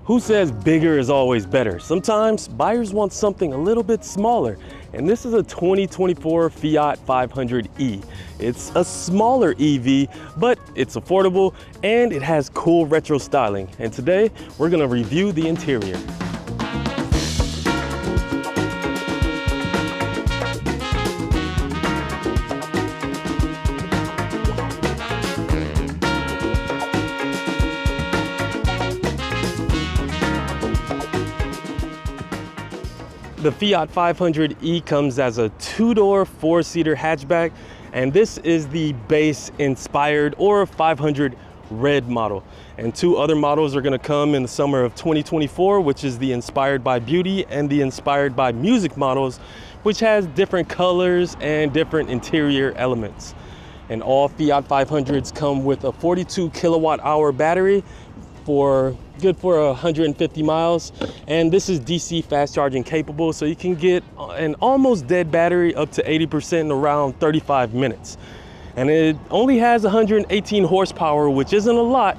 Who says bigger is always better? Sometimes buyers want something a little bit smaller, and this is a 2024 Fiat 500e. It's a smaller EV, but it's affordable and it has cool retro styling. And today we're gonna review the interior. The Fiat 500e comes as a two-door, four-seater hatchback, and this is the base inspired or 500 red model. And two other models are gonna come in the summer of 2024, which is the inspired by beauty and the inspired by music models, which has different colors and different interior elements. And all Fiat 500s come with a 42 kilowatt hour battery good for 150 miles, and this is DC fast charging capable, so you can get an almost dead battery up to 80% in around 35 minutes. And it only has 118 horsepower, which isn't a lot,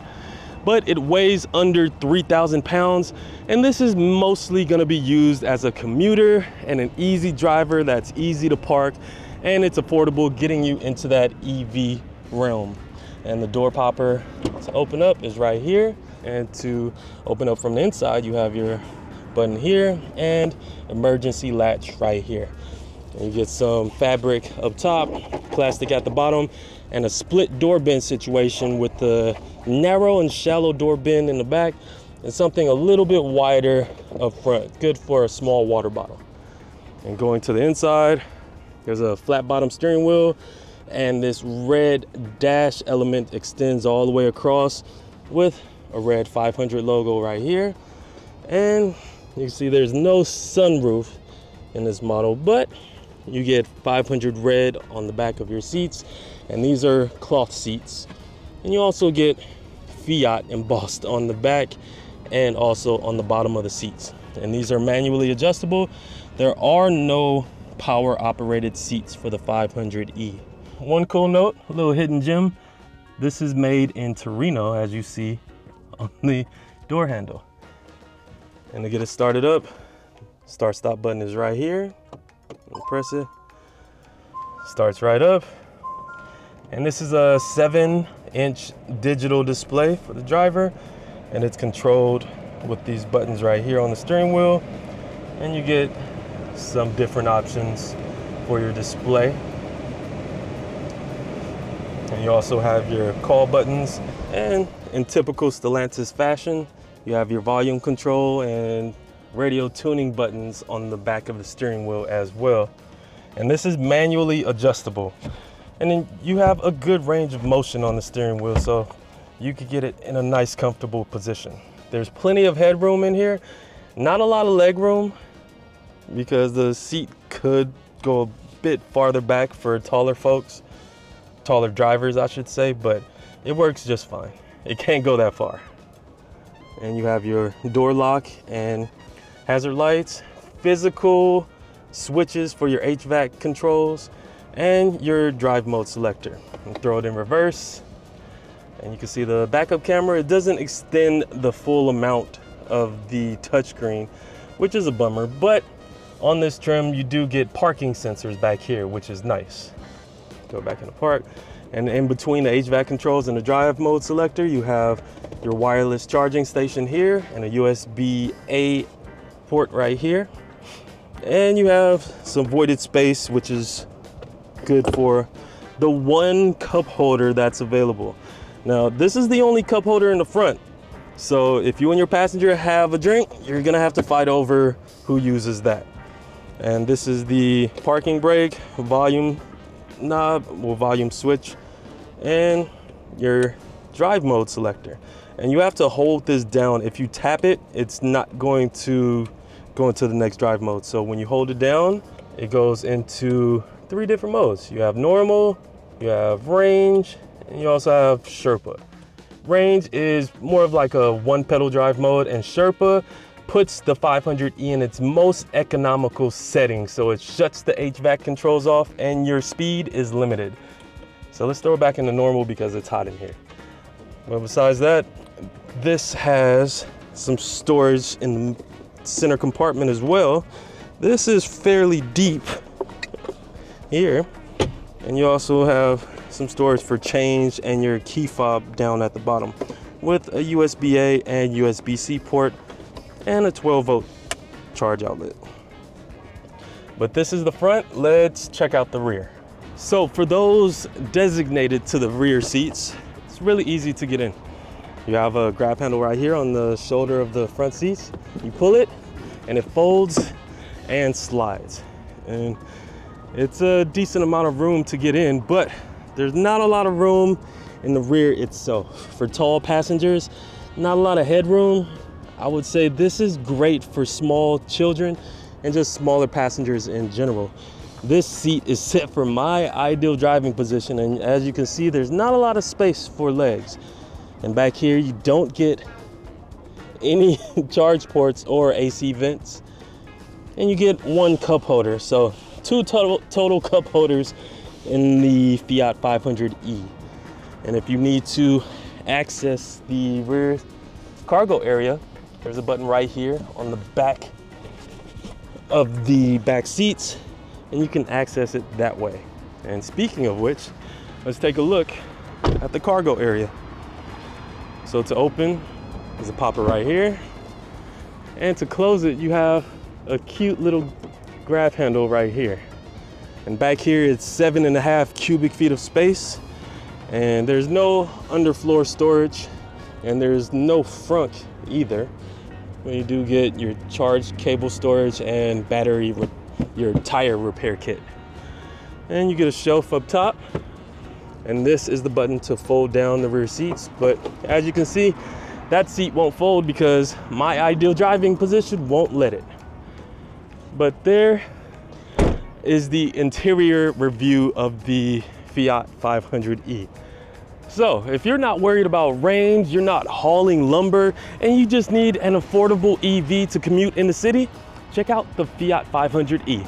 but it weighs under 3,000 pounds, and this is mostly going to be used as a commuter and an easy driver that's easy to park, and it's affordable, getting you into that EV realm. And the door popper to open up is right here. And to open up from the inside, you have your button here and emergency latch right here. And you get some fabric up top, plastic at the bottom, and a split door bin situation with the narrow and shallow door bin in the back and something a little bit wider up front, good for a small water bottle. And going to the inside, there's a flat bottom steering wheel, and this red dash element extends all the way across with a red 500 logo right here. And you can see there's no sunroof in this model, but you get 500 red on the back of your seats, and these are cloth seats. And you also get Fiat embossed on the back and also on the bottom of the seats. And these are manually adjustable. There are no power operated seats for the 500e. One cool note, a little hidden gem, this is made in Torino, as you see on the door handle. And to get it started up, start stop button is right here. You press it, starts right up. And this is a 7-inch digital display for the driver, and it's controlled with these buttons right here on the steering wheel. And you get some different options for your display. And you also have your call buttons, and in typical Stellantis fashion, you have your volume control and radio tuning buttons on the back of the steering wheel as well. And this is manually adjustable. And then you have a good range of motion on the steering wheel, so you could get it in a nice, comfortable position. There's plenty of headroom in here, not a lot of leg room, because the seat could go a bit farther back for taller folks. Taller drivers, I should say, but it works just fine. It can't go that far. And you have your door lock and hazard lights, physical switches for your HVAC controls, and your drive mode selector. And throw it in reverse, and you can see the backup camera. It doesn't extend the full amount of the touchscreen, which is a bummer, but on this trim you do get parking sensors back here, which is nice. Go back in the park, and in between the HVAC controls and the drive mode selector, you have your wireless charging station here and a USB-A port right here. And you have some voided space, which is good for the one cup holder that's available. Now, this is the only cup holder in the front, so if you and your passenger have a drink, you're gonna have to fight over who uses that. And this is the parking brake, volume knob or volume switch, and your drive mode selector. And you have to hold this down. If you tap it, it's not going to go into the next drive mode. So when you hold it down, it goes into 3 different modes. You have normal, you have range, and you also have Sherpa. Range is more of like a one pedal drive mode, and Sherpa puts the 500e in its most economical setting, so it shuts the HVAC controls off and your speed is limited. So let's throw it back into normal because it's hot in here. But besides that, this has some storage in the center compartment as well. This is fairly deep here. And you also have some storage for change and your key fob down at the bottom with a USB-A and USB-C port and a 12-volt charge outlet. But this is the front. Let's check out the rear. So for those designated to the rear seats, it's really easy to get in. You have a grab handle right here on the shoulder of the front seats. You pull it and it folds and slides. And it's a decent amount of room to get in, but there's not a lot of room in the rear itself. For tall passengers, not a lot of headroom. I would say this is great for small children and just smaller passengers in general. This seat is set for my ideal driving position, and as you can see, there's not a lot of space for legs. And back here, you don't get any charge ports or AC vents, and you get one cup holder. So 2 total cup holders in the Fiat 500e. And if you need to access the rear cargo area, there's a button right here on the back of the back seats, and you can access it that way. And speaking of which, let's take a look at the cargo area. So to open, there's a popper right here. And to close it, you have a cute little grab handle right here. And back here, it's 7.5 cubic feet of space. And there's no underfloor storage, and there's no front either. You do get your charge cable storage and your tire repair kit. And you get a shelf up top. And this is the button to fold down the rear seats. But as you can see, that seat won't fold because my ideal driving position won't let it. But there is the interior review of the Fiat 500e. So if you're not worried about range, you're not hauling lumber, and you just need an affordable EV to commute in the city, check out the Fiat 500e.